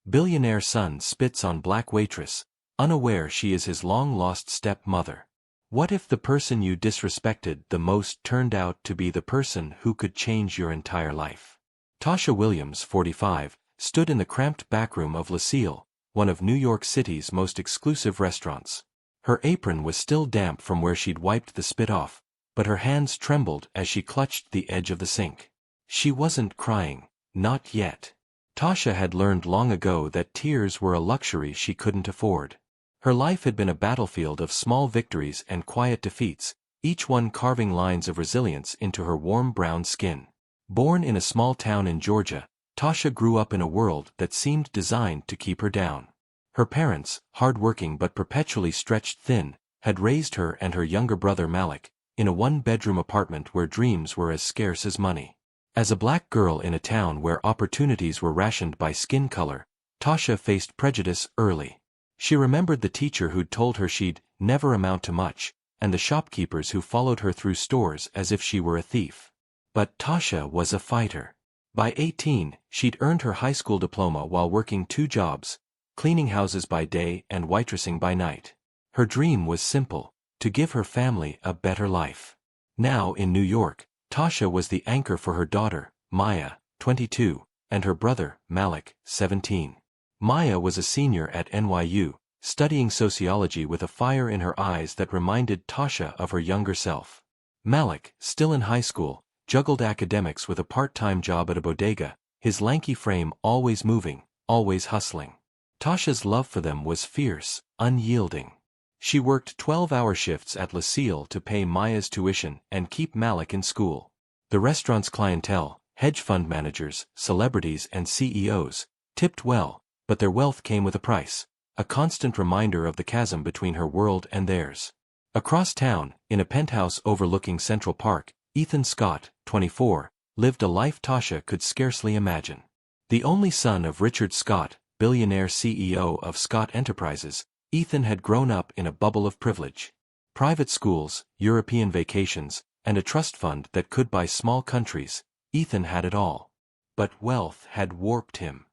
Billionaire son spits on black waitress, unaware she is his long-lost stepmother. What if the person you disrespected the most turned out to be the person who could change your entire life? Tasha Williams, 45, stood in the cramped backroom of Lucille, one of New York City's most exclusive restaurants. Her apron was still damp from where she'd wiped the spit off, but her hands trembled as she clutched the edge of the sink. She wasn't crying, not yet. Tasha had learned long ago that tears were a luxury she couldn't afford. Her life had been a battlefield of small victories and quiet defeats, each one carving lines of resilience into her warm brown skin. Born in a small town in Georgia, Tasha grew up in a world that seemed designed to keep her down. Her parents, hard-working but perpetually stretched thin, had raised her and her younger brother Malik, in a one-bedroom apartment where dreams were as scarce as money. As a black girl in a town where opportunities were rationed by skin color, Tasha faced prejudice early. She remembered the teacher who'd told her she'd never amount to much, and the shopkeepers who followed her through stores as if she were a thief. But Tasha was a fighter. By 18, she'd earned her high school diploma while working 2 jobs, cleaning houses by day and waitressing by night. Her dream was simple: to give her family a better life. Now in New York, Tasha was the anchor for her daughter, Maya, 22, and her brother, Malik, 17. Maya was a senior at NYU, studying sociology with a fire in her eyes that reminded Tasha of her younger self. Malik, still in high school, juggled academics with a part-time job at a bodega, his lanky frame always moving, always hustling. Tasha's love for them was fierce, unyielding. She worked 12-hour shifts at Lucille to pay Maya's tuition and keep Malik in school. The restaurant's clientele, hedge fund managers, celebrities and CEOs, tipped well, but their wealth came with a price, a constant reminder of the chasm between her world and theirs. Across town, in a penthouse overlooking Central Park, Ethan Scott, 24, lived a life Tasha could scarcely imagine. The only son of Richard Scott, billionaire CEO of Scott Enterprises, Ethan had grown up in a bubble of privilege. Private schools, European vacations, and a trust fund that could buy small countries, Ethan had it all. But wealth had warped him.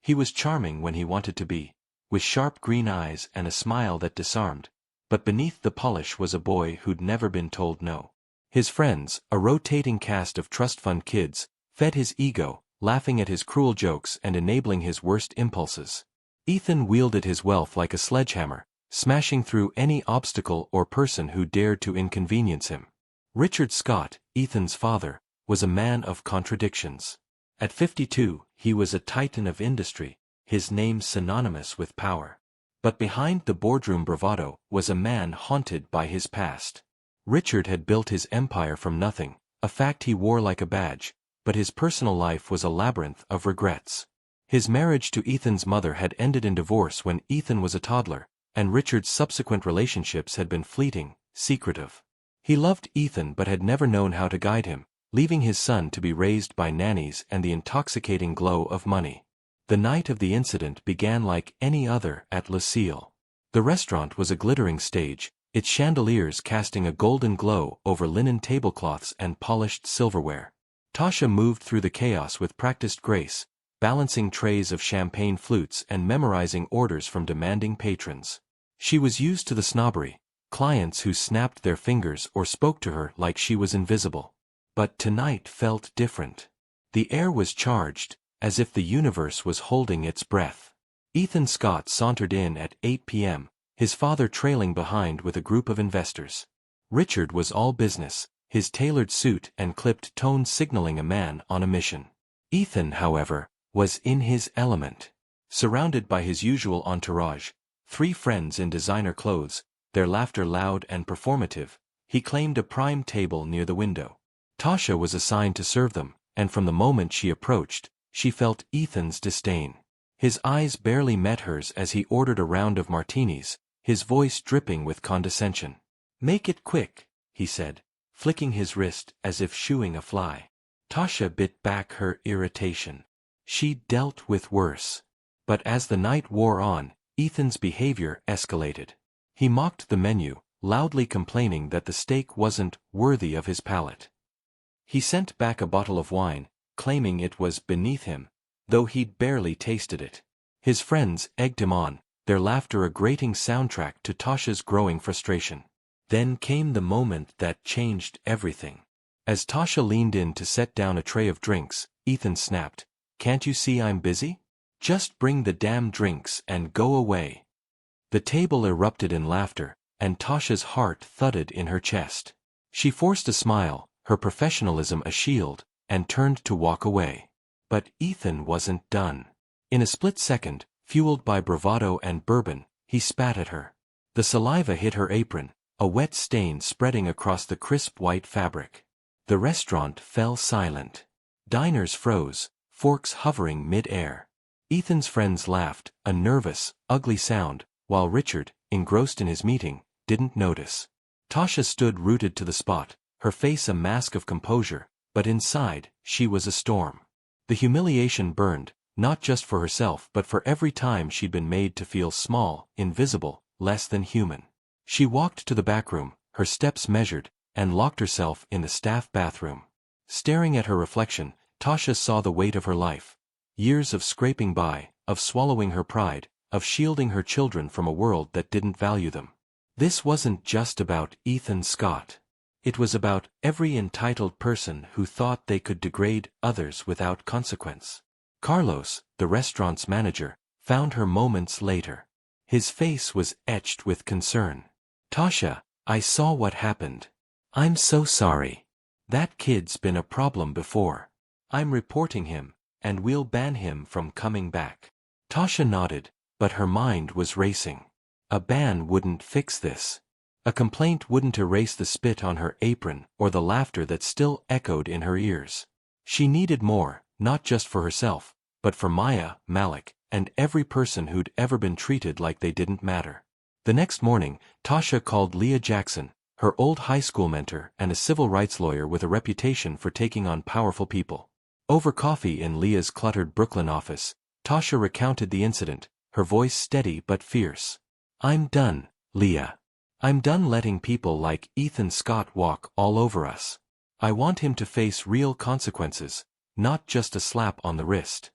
He was charming when he wanted to be, with sharp green eyes and a smile that disarmed, but beneath the polish was a boy who'd never been told no. His friends, a rotating cast of trust fund kids, fed his ego, laughing at his cruel jokes and enabling his worst impulses. Ethan wielded his wealth like a sledgehammer, smashing through any obstacle or person who dared to inconvenience him. Richard Scott, Ethan's father, was a man of contradictions. At 52, he was a titan of industry, his name synonymous with power. But behind the boardroom bravado was a man haunted by his past. Richard had built his empire from nothing, a fact he wore like a badge, but his personal life was a labyrinth of regrets. His marriage to Ethan's mother had ended in divorce when Ethan was a toddler, and Richard's subsequent relationships had been fleeting, secretive. He loved Ethan but had never known how to guide him, leaving his son to be raised by nannies and the intoxicating glow of money. The night of the incident began like any other at Lucille. The restaurant was a glittering stage, its chandeliers casting a golden glow over linen tablecloths and polished silverware. Tasha moved through the chaos with practiced grace, balancing trays of champagne flutes and memorizing orders from demanding patrons. She was used to the snobbery, clients who snapped their fingers or spoke to her like she was invisible. But tonight felt different. The air was charged, as if the universe was holding its breath. Ethan Scott sauntered in at 8 p.m., his father trailing behind with a group of investors. Richard was all business, his tailored suit and clipped tones signaling a man on a mission. Ethan, however, was in his element. Surrounded by his usual entourage, 3 friends in designer clothes, their laughter loud and performative, he claimed a prime table near the window. Tasha was assigned to serve them, and from the moment she approached, she felt Ethan's disdain. His eyes barely met hers as he ordered a round of martinis, his voice dripping with condescension. "Make it quick," he said, flicking his wrist as if shooing a fly. Tasha bit back her irritation. She dealt with worse. But as the night wore on, Ethan's behavior escalated. He mocked the menu, loudly complaining that the steak wasn't worthy of his palate. He sent back a bottle of wine, claiming it was beneath him, though he'd barely tasted it. His friends egged him on, their laughter a grating soundtrack to Tasha's growing frustration. Then came the moment that changed everything. As Tasha leaned in to set down a tray of drinks, Ethan snapped, "Can't you see I'm busy? Just bring the damn drinks and go away." The table erupted in laughter, and Tasha's heart thudded in her chest. She forced a smile, her professionalism a shield, and turned to walk away. But Ethan wasn't done. In a split second, fueled by bravado and bourbon, he spat at her. The saliva hit her apron, a wet stain spreading across the crisp white fabric. The restaurant fell silent. Diners froze, forks hovering mid-air. Ethan's friends laughed, a nervous, ugly sound, while Richard, engrossed in his meeting, didn't notice. Tasha stood rooted to the spot, her face a mask of composure, but inside, she was a storm. The humiliation burned, not just for herself but for every time she'd been made to feel small, invisible, less than human. She walked to the back room, her steps measured, and locked herself in the staff bathroom. Staring at her reflection, Tasha saw the weight of her life. Years of scraping by, of swallowing her pride, of shielding her children from a world that didn't value them. This wasn't just about Ethan Scott. It was about every entitled person who thought they could degrade others without consequence. Carlos, the restaurant's manager, found her moments later. His face was etched with concern. "Tasha, I saw what happened. I'm so sorry. That kid's been a problem before. I'm reporting him, and we'll ban him from coming back." Tasha nodded, but her mind was racing. A ban wouldn't fix this. A complaint wouldn't erase the spit on her apron or the laughter that still echoed in her ears. She needed more, not just for herself, but for Maya, Malik, and every person who'd ever been treated like they didn't matter. The next morning, Tasha called Leah Jackson, her old high school mentor and a civil rights lawyer with a reputation for taking on powerful people. Over coffee in Leah's cluttered Brooklyn office, Tasha recounted the incident, her voice steady but fierce. "I'm done, Leah. I'm done letting people like Ethan Scott walk all over us. I want him to face real consequences, not just a slap on the wrist."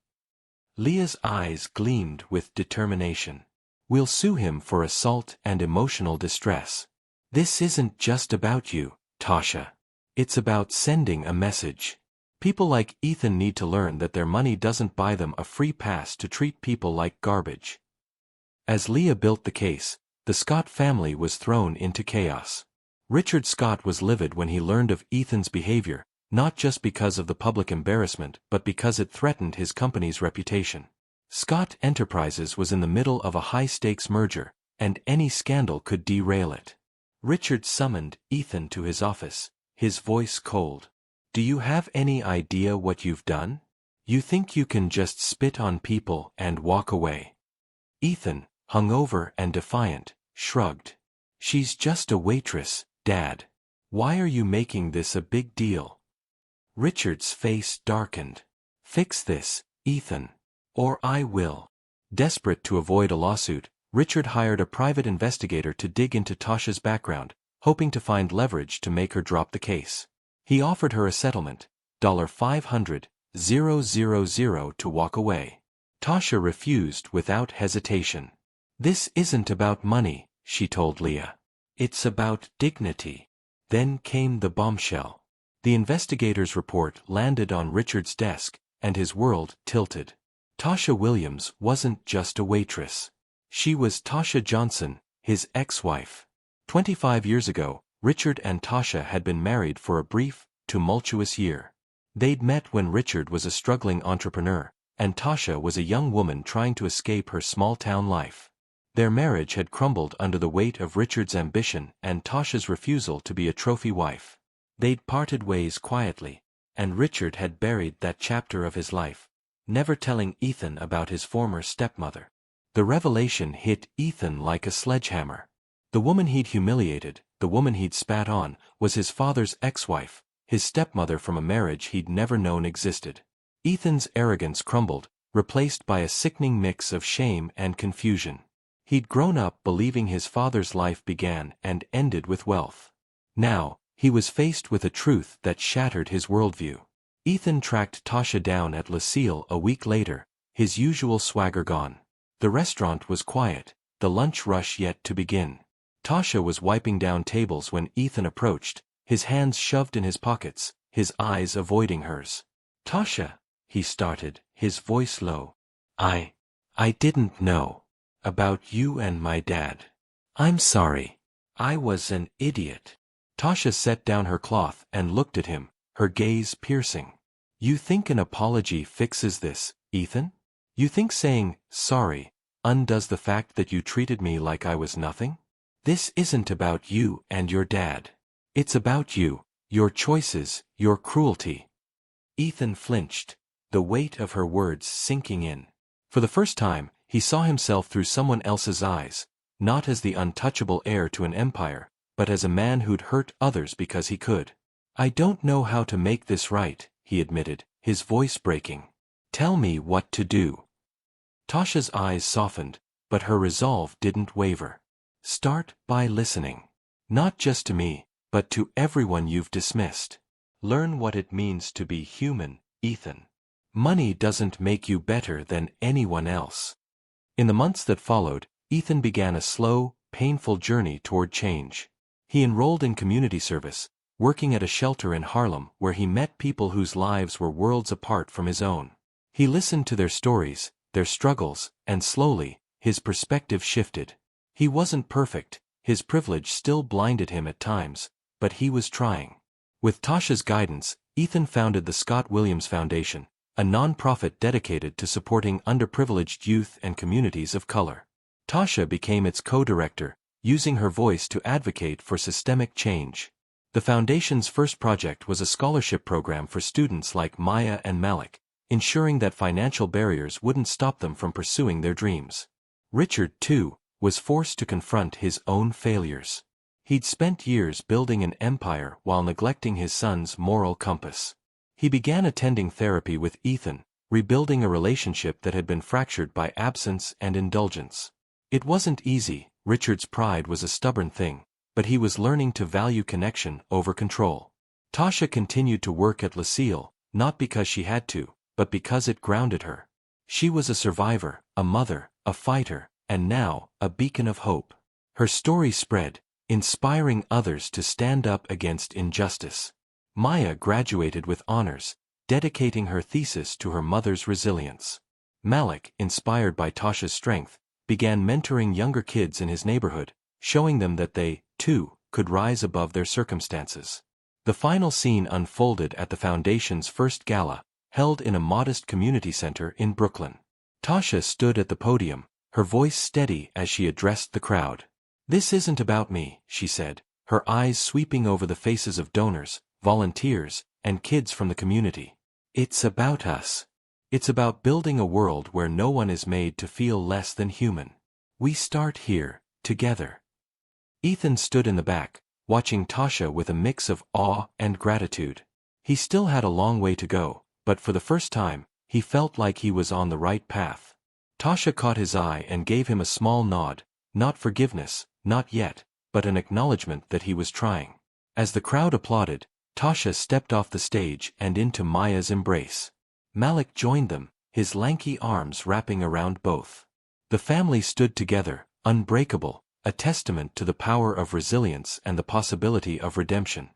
Leah's eyes gleamed with determination. "We'll sue him for assault and emotional distress. This isn't just about you, Tasha. It's about sending a message. People like Ethan need to learn that their money doesn't buy them a free pass to treat people like garbage." As Leah built the case, the Scott family was thrown into chaos. Richard Scott was livid when he learned of Ethan's behavior, not just because of the public embarrassment but because it threatened his company's reputation. Scott Enterprises was in the middle of a high-stakes merger, and any scandal could derail it. Richard summoned Ethan to his office, his voice cold. "Do you have any idea what you've done? You think you can just spit on people and walk away?" Ethan, hungover and defiant, shrugged. "She's just a waitress, Dad. Why are you making this a big deal?" Richard's face darkened. "Fix this, Ethan. Or I will." Desperate to avoid a lawsuit, Richard hired a private investigator to dig into Tasha's background, hoping to find leverage to make her drop the case. He offered her a settlement, $500,000 to walk away. Tasha refused without hesitation. "This isn't about money," she told Leah. "It's about dignity." Then came the bombshell. The investigator's report landed on Richard's desk, and his world tilted. Tasha Williams wasn't just a waitress. She was Tasha Johnson, his ex-wife. 25 years ago, Richard and Tasha had been married for a brief, tumultuous year. They'd met when Richard was a struggling entrepreneur, and Tasha was a young woman trying to escape her small-town life. Their marriage had crumbled under the weight of Richard's ambition and Tasha's refusal to be a trophy wife. They'd parted ways quietly, and Richard had buried that chapter of his life, never telling Ethan about his former stepmother. The revelation hit Ethan like a sledgehammer. The woman he'd humiliated, the woman he'd spat on, was his father's ex-wife, his stepmother from a marriage he'd never known existed. Ethan's arrogance crumbled, replaced by a sickening mix of shame and confusion. He'd grown up believing his father's life began and ended with wealth. Now, he was faced with a truth that shattered his worldview. Ethan tracked Tasha down at Lucille a week later, his usual swagger gone. The restaurant was quiet, the lunch rush yet to begin. Tasha was wiping down tables when Ethan approached, his hands shoved in his pockets, his eyes avoiding hers. "Tasha," he started, his voice low. I didn't know about you and my dad. I'm sorry. I was an idiot." Tasha set down her cloth and looked at him, her gaze piercing. "You think an apology fixes this, Ethan? You think saying, sorry, undoes the fact that you treated me like I was nothing? This isn't about you and your dad. It's about you, your choices, your cruelty." Ethan flinched, the weight of her words sinking in. For the first time, he saw himself through someone else's eyes, not as the untouchable heir to an empire, but as a man who'd hurt others because he could. "I don't know how to make this right," he admitted, his voice breaking. "Tell me what to do." Tasha's eyes softened, but her resolve didn't waver. "Start by listening. Not just to me, but to everyone you've dismissed. Learn what it means to be human, Ethan. Money doesn't make you better than anyone else." In the months that followed, Ethan began a slow, painful journey toward change. He enrolled in community service, working at a shelter in Harlem where he met people whose lives were worlds apart from his own. He listened to their stories, their struggles, and slowly, his perspective shifted. He wasn't perfect, his privilege still blinded him at times, but he was trying. With Tasha's guidance, Ethan founded the Scott Williams Foundation, a non-profit dedicated to supporting underprivileged youth and communities of color. Tasha became its co-director, using her voice to advocate for systemic change. The foundation's first project was a scholarship program for students like Maya and Malik, ensuring that financial barriers wouldn't stop them from pursuing their dreams. Richard, too, was forced to confront his own failures. He'd spent years building an empire while neglecting his son's moral compass. He began attending therapy with Ethan, rebuilding a relationship that had been fractured by absence and indulgence. It wasn't easy, Richard's pride was a stubborn thing, but he was learning to value connection over control. Tasha continued to work at Lucille, not because she had to, but because it grounded her. She was a survivor, a mother, a fighter, and now, a beacon of hope. Her story spread, inspiring others to stand up against injustice. Maya graduated with honors, dedicating her thesis to her mother's resilience. Malik, inspired by Tasha's strength, began mentoring younger kids in his neighborhood, showing them that they, too, could rise above their circumstances. The final scene unfolded at the Foundation's first gala, held in a modest community center in Brooklyn. Tasha stood at the podium, her voice steady as she addressed the crowd. "This isn't about me," she said, her eyes sweeping over the faces of donors, volunteers, and kids from the community. "It's about us. It's about building a world where no one is made to feel less than human. We start here, together." Ethan stood in the back, watching Tasha with a mix of awe and gratitude. He still had a long way to go, but for the first time, he felt like he was on the right path. Tasha caught his eye and gave him a small nod, not forgiveness, not yet, but an acknowledgement that he was trying. As the crowd applauded, Tasha stepped off the stage and into Maya's embrace. Malik joined them, his lanky arms wrapping around both. The family stood together, unbreakable, a testament to the power of resilience and the possibility of redemption.